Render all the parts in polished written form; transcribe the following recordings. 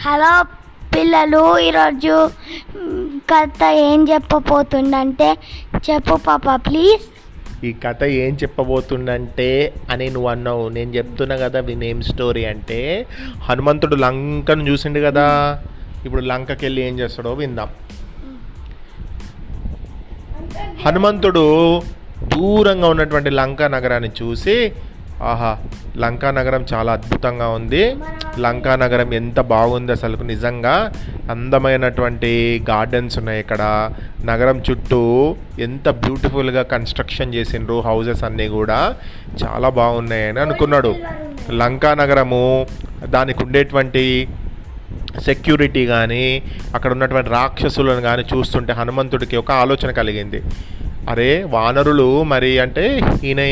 Hello పిల్లలు, ఈరోజు కథ ఏం చెప్పబోతుందంటే చెప్పు పాప ప్లీజ్. ఈ కథ ఏం చెప్పబోతుందంటే అని నువ్వు అన్నావు. నేను చెప్తున్నా కదా వినేం స్టోరీ అంటే, హనుమంతుడు లంకను చూసిండు కదా. ఇప్పుడు లంకకి వెళ్ళి ఏం చేస్తాడో విందాం. హనుమంతుడు దూరంగా ఉన్నటువంటి లంకా నగరాన్ని చూసి, ఆహా, లంకా నగరం చాలా అద్భుతంగా ఉంది, లంకా నగరం ఎంత బాగుంది అసలు, నిజంగా అందమైనటువంటి గార్డెన్స్ ఉన్నాయి ఇక్కడ, నగరం చుట్టూ ఎంత బ్యూటిఫుల్గా కన్స్ట్రక్షన్ చేసిండ్రు, హౌజెస్ అన్నీ కూడా చాలా బాగున్నాయని అనుకున్నాడు. లంకా నగరము, దానికి ఉండేటువంటి సెక్యూరిటీ కానీ, అక్కడ ఉన్నటువంటి రాక్షసులను కానీ చూస్తుంటే హనుమంతుడికి ఒక ఆలోచన కలిగింది. అరే, వానరులు మరి అంటే ఈయన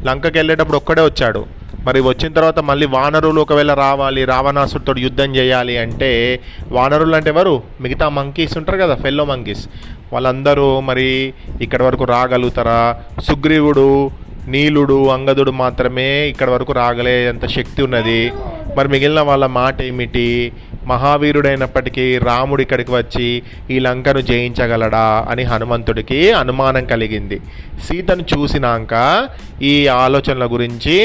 లంకకి వెళ్ళేటప్పుడు ఒక్కడే వచ్చాడు, మరి వచ్చిన తర్వాత మళ్ళీ వానరులు ఒకవేళ రావాలి, రావణాసుడితో యుద్ధం చేయాలి అంటే, వానరులు అంటే ఎవరు? మిగతా మంకీస్ ఉంటారు కదా, ఫెల్లో మంకీస్, వాళ్ళందరూ మరి ఇక్కడి వరకు రాగలుగుతారా? సుగ్రీవుడు, నీలుడు, అంగదుడు మాత్రమే ఇక్కడ వరకు రాగలేంత శక్తి ఉన్నది. మరి మిగిలిన వాళ్ళ మాట ఏమిటి? మహావీరుడైనప్పటికీ రాముడు ఇక్కడికి వచ్చి ఈ లంకను జయించగలడా అని హనుమంతుడికి అనుమానం కలిగింది. సీతను చూసినాక ఈ ఆలోచనల గురించి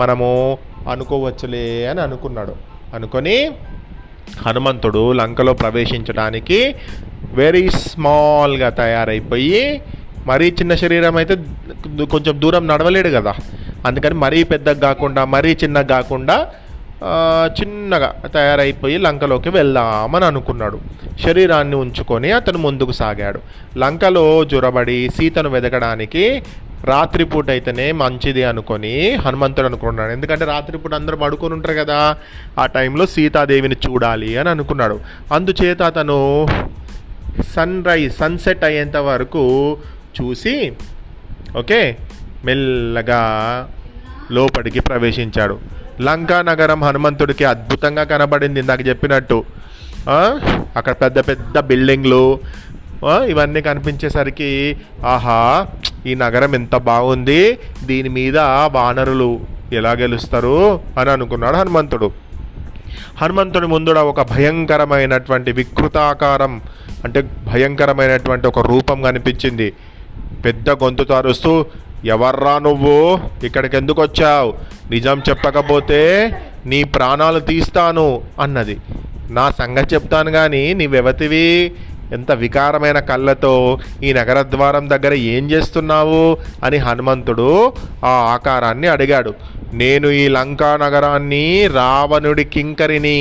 మనము అనుకోవచ్చులే అని అనుకున్నాడు. అనుకొని హనుమంతుడు లంకలో ప్రవేశించడానికి వెరీ స్మాల్గా తయారైపోయి, మరీ చిన్న శరీరం అయితే కొంచెం దూరం నడవలేడు కదా, అందుకని మరీ పెద్దగా కాకుండా మరీ చిన్నగా కాకుండా చిన్నగా తయారైపోయి లంకలోకి వెళ్దామని అనుకున్నాడు. శరీరాన్ని ఉంచుకొని అతను ముందుకు సాగాడు. లంకలో జొరబడి సీతను వెతకడానికి రాత్రిపూట అయితేనే మంచిది అనుకొని హనుమంతుడు అనుకున్నాడు. ఎందుకంటే రాత్రిపూట అందరూ పడుకొని ఉంటారు కదా, ఆ టైంలో సీతాదేవిని చూడాలి అని అనుకున్నాడు. అందుచేత అతను సన్సెట్ అయ్యేంత వరకు చూసి ఓకే మెల్లగా లోపలికి ప్రవేశించాడు. లంకా నగరం హనుమంతుడికి అద్భుతంగా కనబడింది. ఇందాక చెప్పినట్టు అక్కడ పెద్ద పెద్ద బిల్డింగ్లు ఇవన్నీ కనిపించేసరికి, ఆహా, ఈ నగరం ఎంత బాగుంది, దీని మీద వానరులు ఎలా గెలుస్తారు అని అనుకున్నాడు హనుమంతుడు. హనుమంతుడి ముందుడ ఒక భయంకరమైనటువంటి వికృతాకారం, అంటే భయంకరమైనటువంటి ఒక రూపం కనిపించింది. పెద్ద గొంతుతో అరుస్తూ, ఎవర్రా నువ్వు, ఇక్కడికి ఎందుకు వచ్చావు, నిజం చెప్పకపోతే నీ ప్రాణాలు తీస్తాను అన్నది. నా సంగతి చెప్తాను కానీ నీవెవతివి, ఎంత వికారమైన కళ్ళతో ఈ నగర ద్వారం దగ్గర ఏం చేస్తున్నావు అని హనుమంతుడు ఆ ఆకారాన్ని అడిగాడు. నేను ఈ లంకా నగరాన్ని రావణుడి కింకరిని,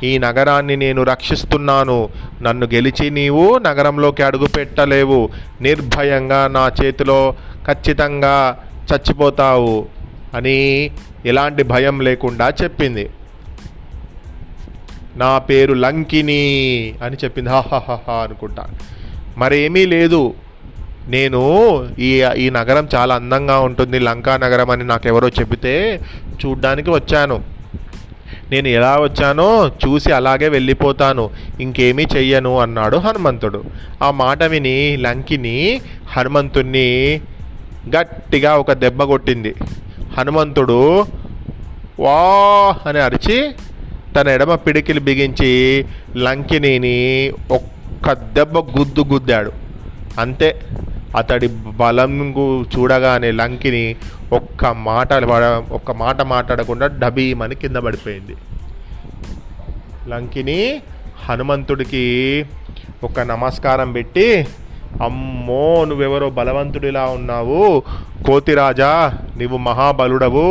ఈ నగరాన్ని నేను రక్షిస్తున్నాను, నన్ను గెలిచి నీవు నగరంలోకి అడుగు పెట్టలేవు, నిర్భయంగా నా చేతిలో ఖచ్చితంగా చచ్చిపోతావు అని ఎలాంటి భయం లేకుండా చెప్పింది. నా పేరు లంకిని అని చెప్పింది. హాహాహా అనుకుంటా. మరేమీ లేదు, నేను ఈ నగరం చాలా అందంగా ఉంటుంది, లంకా నగరం అని నాకెవరో చెబితే చూడ్డానికి వచ్చాను. నేను ఎలా వచ్చానో చూసి అలాగే వెళ్ళిపోతాను, ఇంకేమీ చెయ్యను అన్నాడు హనుమంతుడు. ఆ మాట విని లంకిని హనుమంతుణ్ణి గట్టిగా ఒక దెబ్బ కొట్టింది. హనుమంతుడు వా అని అరిచి తన ఎడమ పిడికిలు బిగించి లంకిని ఒక్క దెబ్బ గుద్దాడు. అంతే, అతడి బలం చూడగానే లంకిని ఒక్క మాట మాట్లాడకుండా డబీమని కింద పడిపోయింది. లంకిని హనుమంతుడికి ఒక నమస్కారం పెట్టి, అమ్మో, నువ్వెవరో బలవంతుడిలా ఉన్నావు, కోతిరాజా, నీవు మహాబలుడవు,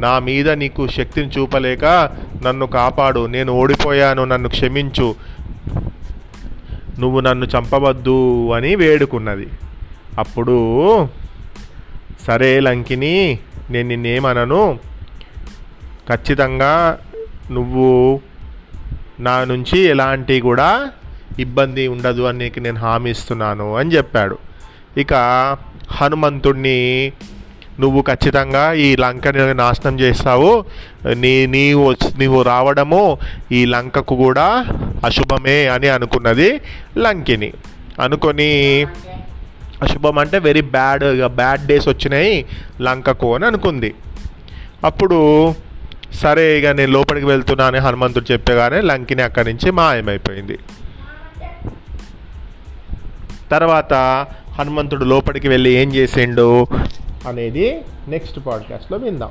నా మీద నీకు శక్తిని చూపలేక నన్ను కాపాడు, నేను ఓడిపోయాను, నన్ను క్షమించు, నువ్వు నన్ను చంపవద్దు అని వేడుకున్నది. అప్పుడు సరే లంకిని, నేను నిన్నేమనను, ఖచ్చితంగా నువ్వు నా నుంచి ఎలాంటి కూడా ఇబ్బంది ఉండదు అని నీకు నేను హామీ ఇస్తున్నాను అని చెప్పాడు. ఇక హనుమంతుడిని, నువ్వు ఖచ్చితంగా ఈ లంకని నాశనం చేస్తావు, నీవు రావడము ఈ లంకకు కూడా అశుభమే అని అనుకున్నది లంకిని. అనుకొని, అశుభం అంటే వెరీ బ్యాడ్ డేస్ వచ్చినాయి లంకకు అని అనుకుంది. అప్పుడు సరే ఇక నేను లోపలికి వెళ్తున్నా అని హనుమంతుడు చెప్పగానే లంకిని అక్కడి నుంచి మాయమైపోయింది. తర్వాత హనుమంతుడు లోపలికి వెళ్ళి ఏం చేసిండు అనేది నెక్స్ట్ పాడ్కాస్ట్లో విందాం.